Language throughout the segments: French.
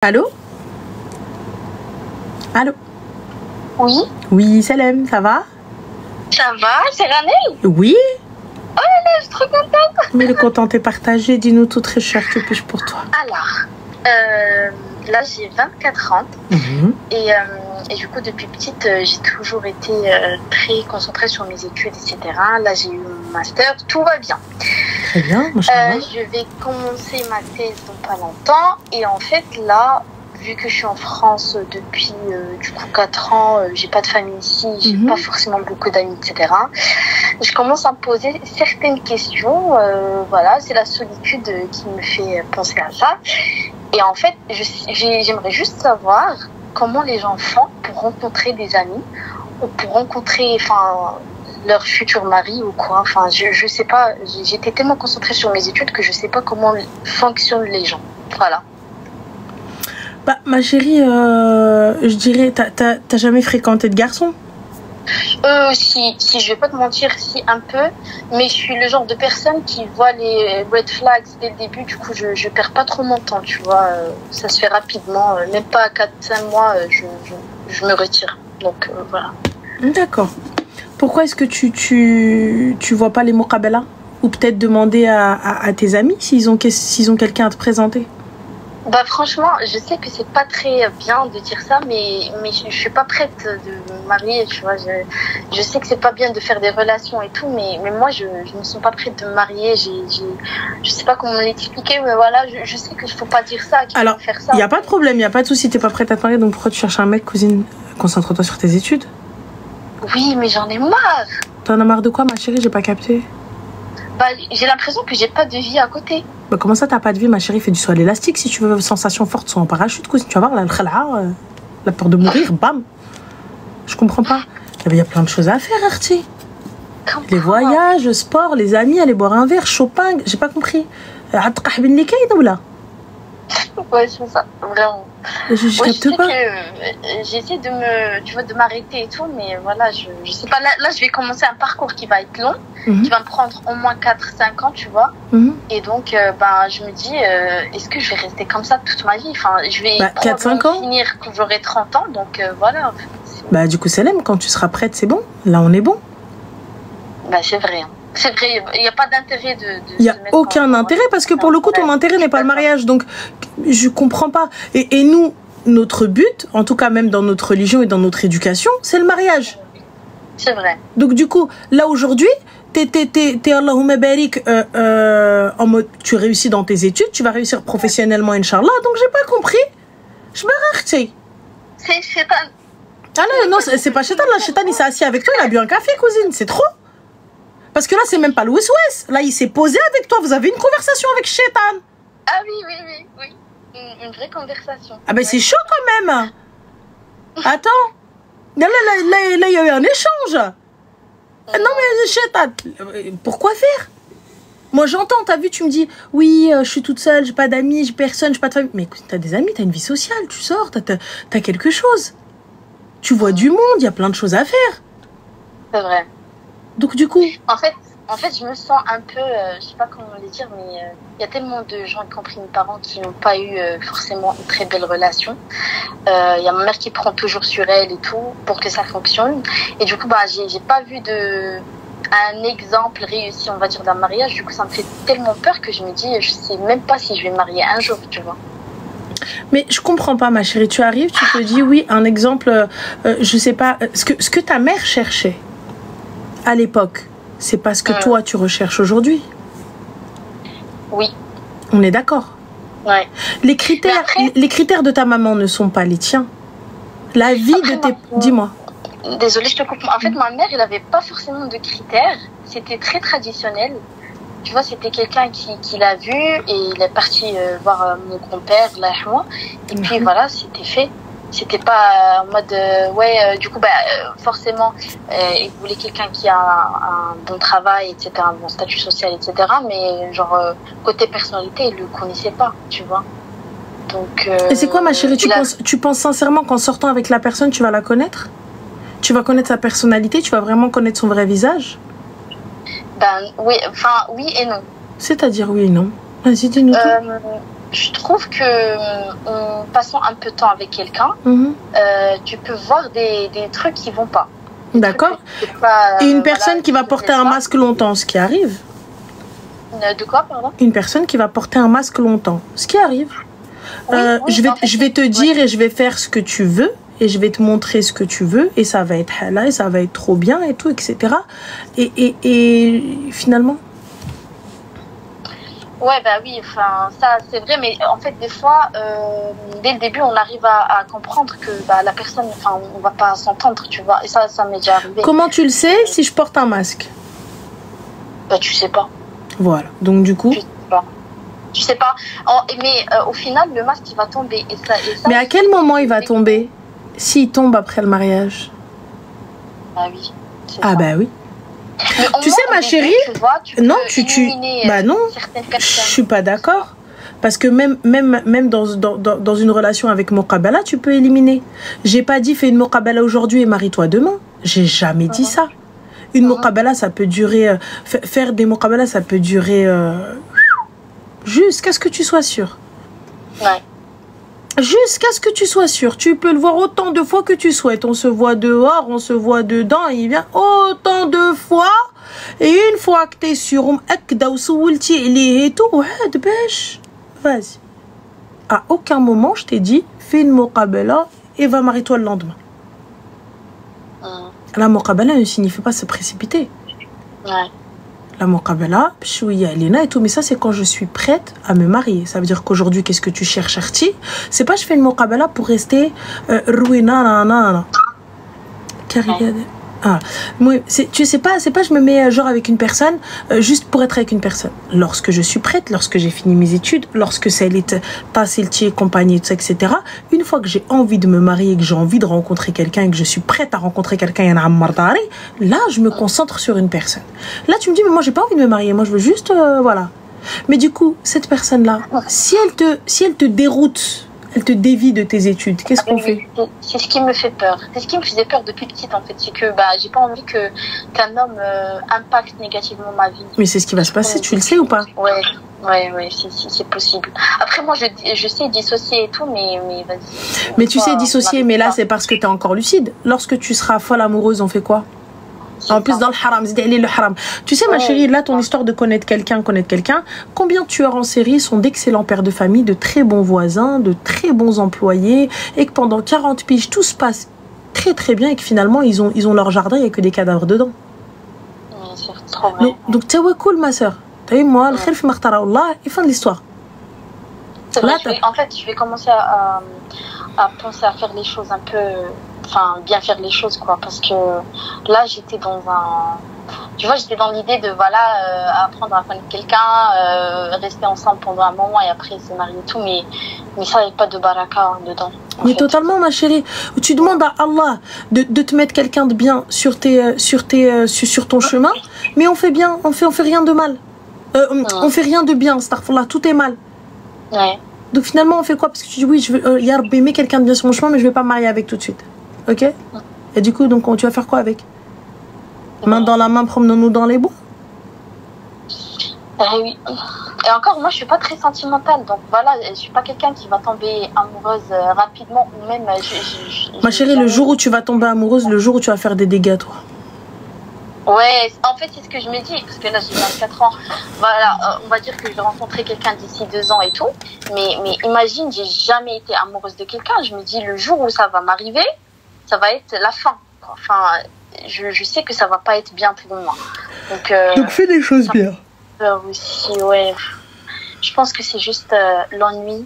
Allô? Allô? Oui, Oui, Salem, ça va? ça va, c'est Ranel. Oui, Je suis trop contente. mais le content est partagé. Dis-nous tout, très cher, que puis-je pour toi? Alors, là j'ai 24 ans et du coup depuis petite j'ai toujours été très concentrée sur mes études, etc. Là j'ai eu mon master, tout va bien. Très bien, machallah. Je vais commencer ma thèse dans pas longtemps et en fait là, vu que je suis en France depuis du coup 4 ans, j'ai pas de famille ici, j'ai pas forcément beaucoup d'amis, etc. Je commence à me poser certaines questions. Voilà, c'est la solitude qui me fait penser à ça. Et en fait, j'aimerais juste savoir comment les gens font pour rencontrer des amis ou pour rencontrer, leur futur mari ou quoi. Enfin, je sais pas. J'étais tellement concentrée sur mes études que je sais pas comment fonctionnent les gens. Voilà. Bah, ma chérie, je dirais, t'as jamais fréquenté de garçon? Si, je vais pas te mentir, si, un peu, mais je suis le genre de personne qui voit les red flags dès le début, du coup, je perds pas trop mon temps, tu vois, ça se fait rapidement, même pas à 4-5 mois, je me retire, donc voilà. D'accord. Pourquoi est-ce que tu vois pas les muqabala? Ou peut-être demander à tes amis s'ils ont quelqu'un à te présenter? Bah franchement, je sais que c'est pas très bien de dire ça, mais je suis pas prête de me marier, tu vois. Je sais que c'est pas bien de faire des relations et tout, mais moi je ne suis pas prête de me marier. Je sais pas comment l'expliquer, mais voilà, je sais qu'il faut pas dire ça. Alors, faut faire ça. Il y a pas de problème, il y a pas de souci, t'es pas prête à te marier, donc pourquoi tu cherches un mec, cousine? Concentre-toi sur tes études. Oui, mais j'en ai marre. T'en as marre de quoi, ma chérie? J'ai pas capté. Bah, j'ai l'impression que j'ai pas de vie à côté. Bah, comment ça, t'as pas de vie, ma chérie? Fais du saut à l'élastique si tu veux sensation forte, soit en parachute, cousine. Tu vas voir, la peur de mourir, bam. Je comprends pas. Il y a plein de choses à faire, Artie. Les voyages, le sport, les amis, aller boire un verre, shopping, j'ai pas compris. Ouais, c'est ça, vraiment. Je capte pas. J'essaie de m'arrêter et tout, mais voilà, je sais pas. Là, je vais commencer un parcours qui va être long, qui va me prendre au moins 4-5 ans, tu vois. Et donc, je me dis, est-ce que je vais rester comme ça toute ma vie? Enfin, je vais 4-5 ans finir quand j'aurai 30 ans, donc voilà. Bah, du coup, Salem, quand tu seras prête, c'est bon. Là, on est bon. Bah, c'est vrai. C'est vrai, il n'y a pas d'intérêt il n'y a aucun intérêt parce que pour le coup, ton intérêt n'est pas le mariage. Donc, je comprends pas. Et nous, notre but, en tout cas même dans notre religion et dans notre éducation, c'est le mariage. C'est vrai. Donc, du coup, là, aujourd'hui, t'es Allahumma barik en mode, tu réussis dans tes études, tu vas réussir professionnellement, Inch'Allah. Donc, j'ai pas compris. Je me rachète. C'est Shaitan. Ah non, c'est pas Shaitan. Là, Shaitan, il s'est assis avec toi, il a bu un café, cousine. C'est trop. Parce que là, c'est même pas le West. Là, il s'est posé avec toi. Vous avez une conversation avec Shaitan. Ah oui. Une vraie conversation. Ah ben, c'est chaud quand même. Attends. Là, il y a eu un échange. Non, mais Shaitan, pourquoi faire? Moi, j'entends, t'as vu, tu me dis, oui, je suis toute seule, j'ai pas d'amis, j'ai personne, j'ai pas de famille. Mais écoute, t'as des amis, t'as une vie sociale, tu sors, t'as quelque chose. Tu vois du monde, il y a plein de choses à faire. C'est vrai. Donc du coup... En fait, je me sens un peu, je sais pas comment le dire, mais il y a tellement de gens, y compris mes parents, qui n'ont pas eu forcément une très belle relation. Il y a ma mère qui prend toujours sur elle et tout pour que ça fonctionne. Et du coup, j'ai pas vu un exemple réussi, on va dire, d'un mariage. Du coup, ça me fait tellement peur que je me dis, je sais même pas si je vais me marier un jour, tu vois. Mais je comprends pas, ma chérie. Tu arrives, tu te dis, oui, un exemple, je sais pas, ce que ta mère cherchait à l'époque, c'est pas ce que toi tu recherches aujourd'hui. Oui. On est d'accord. Ouais. Les critères de ta maman ne sont pas les tiens. La vie de tes... Dis-moi. Désolée, je te coupe. En fait, ma mère, elle avait pas forcément de critères. C'était très traditionnel. Tu vois, c'était quelqu'un qui l'a vu et il est parti voir mon grand-père, là, moi. Et puis voilà, c'était fait. C'était pas en mode forcément il voulait quelqu'un qui a un bon travail, etc., un bon statut social, etc., mais genre côté personnalité il le connaissait pas, tu vois. Donc et c'est quoi, ma chérie, tu penses sincèrement qu'en sortant avec la personne tu vas la connaître? Tu vas connaître sa personnalité, tu vas vraiment connaître son vrai visage? Oui et non. C'est-à-dire oui et non? Vas-y, dis-nous tout. je trouve que en passant un peu de temps avec quelqu'un, tu peux voir des trucs qui vont pas. D'accord. Et une personne qui va porter un masque longtemps, ce qui arrive. De quoi, pardon? Une personne qui va porter un masque longtemps, ce qui arrive. Oui, je vais te dire et je vais faire ce que tu veux et je vais te montrer ce que tu veux et ça va être halal et ça va être trop bien et tout, etc. Et finalement... Ouais, bah oui, enfin, ça c'est vrai, mais en fait, des fois, dès le début, on arrive à comprendre que bah, la personne, enfin, on va pas s'entendre, tu vois, et ça m'est déjà arrivé. Comment tu le sais si je porte un masque? Bah, tu sais pas. Voilà, donc du coup... Tu sais pas. Mais au final, le masque, il va tomber. Et ça, mais à quel moment il va tomber? S'il tombe après le mariage? Bah oui. Ah bah oui. Tu sais, ma chérie, non, bah non, je suis pas d'accord. Parce que même dans une relation avec Muqabala, tu peux éliminer. J'ai pas dit fais une Muqabala aujourd'hui et marie-toi demain. J'ai jamais dit ça. Une Muqabala, ça peut durer... faire des Muqabala, ça peut durer... jusqu'à ce que tu sois sûr. Ouais. Jusqu'à ce que tu sois sûr. Tu peux le voir autant de fois que tu souhaites. On se voit dehors, on se voit dedans. Et il vient autant de fois. Et une fois que tu es sûr, et tout, vas-y. À aucun moment, je t'ai dit, fais une muqabala et va marie-toi le lendemain. La muqabala ne signifie pas se précipiter. Ouais. La muqabala, et tout, mais ça c'est quand je suis prête à me marier. Ça veut dire qu'aujourd'hui, qu'est-ce que tu cherches, Arti? C'est pas je fais une muqabala pour rester ruina, moi, tu sais pas, c'est pas je me mets genre avec une personne juste pour être avec une personne. Lorsque je suis prête, lorsque j'ai fini mes études, lorsque c'est et compagnie, etc. Une fois que j'ai envie de me marier, que j'ai envie de rencontrer quelqu'un et que je suis prête à rencontrer quelqu'un, là je me concentre sur une personne. Là tu me dis mais moi j'ai pas envie de me marier, moi je veux juste voilà. Mais du coup cette personne là, si elle te déroute, elle te dévie de tes études, qu'est-ce qu'on fait? C'est ce qui me fait peur. C'est ce qui me faisait peur depuis petite en fait. C'est que bah, j'ai pas envie qu'un homme impacte négativement ma vie. Mais c'est ce qui va se passer, tu le sais ou pas? Ouais, c'est possible. Après moi je sais dissocier et tout, mais vas-y. Mais tu sais dissocier, mais là c'est parce que tu es encore lucide. Lorsque tu seras folle amoureuse, on fait quoi? En plus, dans le haram, le haram. Tu sais, ma chérie, là, ton histoire de connaître quelqu'un, combien de tueurs en série sont d'excellents pères de famille, de très bons voisins, de très bons employés, et que pendant 40 piges, tout se passe très très bien, et que finalement, ils ont leur jardin, il n'y a que des cadavres dedans. C'est trop vrai. Donc, tu vois, cool, ma soeur. Tu vois, moi, le khilf martara Allah, et fin de l'histoire. En fait, je vais commencer à penser à faire les choses un peu... Enfin, bien faire les choses, quoi. Parce que là, j'étais dans l'idée de, voilà, apprendre à connaître quelqu'un, rester ensemble pendant un moment et après se marier et tout. Mais ça, il n'y a pas de baraka dedans. Mais totalement, ma chérie. Tu demandes à Allah de te mettre quelqu'un de bien sur ton chemin. Mais on fait bien, on fait rien de mal. On fait rien de bien, astaghfirullah, tout est mal. Ouais. Donc finalement, on fait quoi? Parce que tu dis, oui, je veux, ya Rabbi, mets quelqu'un de bien sur mon chemin, mais je vais pas me marier avec tout de suite. Ok? Et du coup, donc, tu vas faire quoi avec? Main dans la main, promenons-nous dans les bois? Oui. Et encore, moi, je suis pas très sentimentale. Donc voilà, je suis pas quelqu'un qui va tomber amoureuse rapidement. Ou même... Ma chérie, le jour où tu vas tomber amoureuse, le jour où tu vas faire des dégâts, toi. Ouais, en fait, c'est ce que je me dis, parce que là, j'ai 24 ans. Voilà, on va dire que je vais rencontrer quelqu'un d'ici 2 ans et tout. Mais imagine, j'ai jamais été amoureuse de quelqu'un. Je me dis, le jour où ça va m'arriver, ça va être la fin. Enfin, je sais que ça va pas être bien pour moi. Donc fais des choses bien. Aussi, ouais. Je pense que c'est juste l'ennui.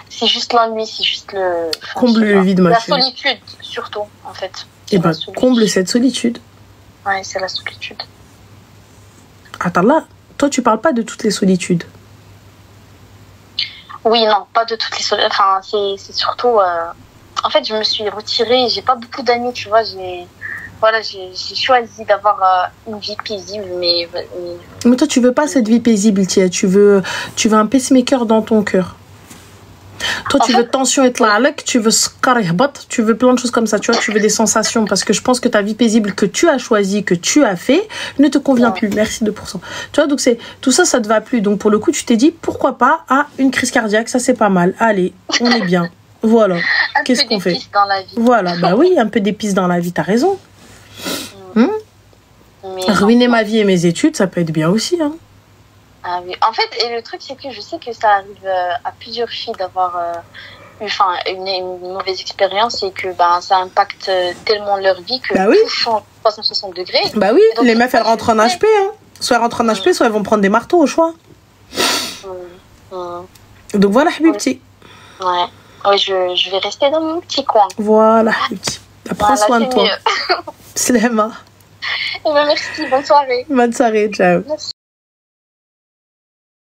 C'est juste l'ennui, c'est juste le... Comble le vide, ma chérie. La solitude, surtout, en fait. Et ben, comble cette solitude. Ouais, c'est la solitude. Attends, là, toi, tu parles pas de toutes les solitudes. Oui, non, pas de toutes les solitudes. Enfin, c'est surtout... En fait, je me suis retirée, j'ai pas beaucoup d'amis, tu vois, j'ai choisi d'avoir une vie paisible, mais toi, tu veux pas cette vie paisible, Tia. Tu veux un pacemaker dans ton cœur. Toi, tu veux tension et tlalek, tu veux skar et hbat, tu veux plein de choses comme ça, tu vois, tu veux des sensations parce que je pense que ta vie paisible que tu as choisie, que tu as fait, ne te convient plus. Merci 2%. Tu vois, donc c'est tout ça, ça te va plus. Donc pour le coup, tu t'es dit pourquoi pas une crise cardiaque, ça c'est pas mal. Allez, on est bien. Voilà. Qu'est-ce qu'on fait? Dans la vie. Voilà, bah oui, un peu d'épices dans la vie, t'as raison. Ruiner ma vie et mes études, ça peut être bien aussi, hein. Ah oui. En fait, et le truc, c'est que je sais que ça arrive à plusieurs filles d'avoir eu une mauvaise expérience et que ça impacte tellement leur vie que tout change 360 degrés. Bah oui, donc, les meufs, elles rentrent en HP. Hein. Soit elles rentrent en HP, soit elles vont prendre des marteaux au choix. Donc voilà, Habibti. Ouais, je vais rester dans mon petit coin. Voilà, Habibti. Prends soin de toi. Slema. Merci, bonne soirée. Bonne soirée, ciao. Merci.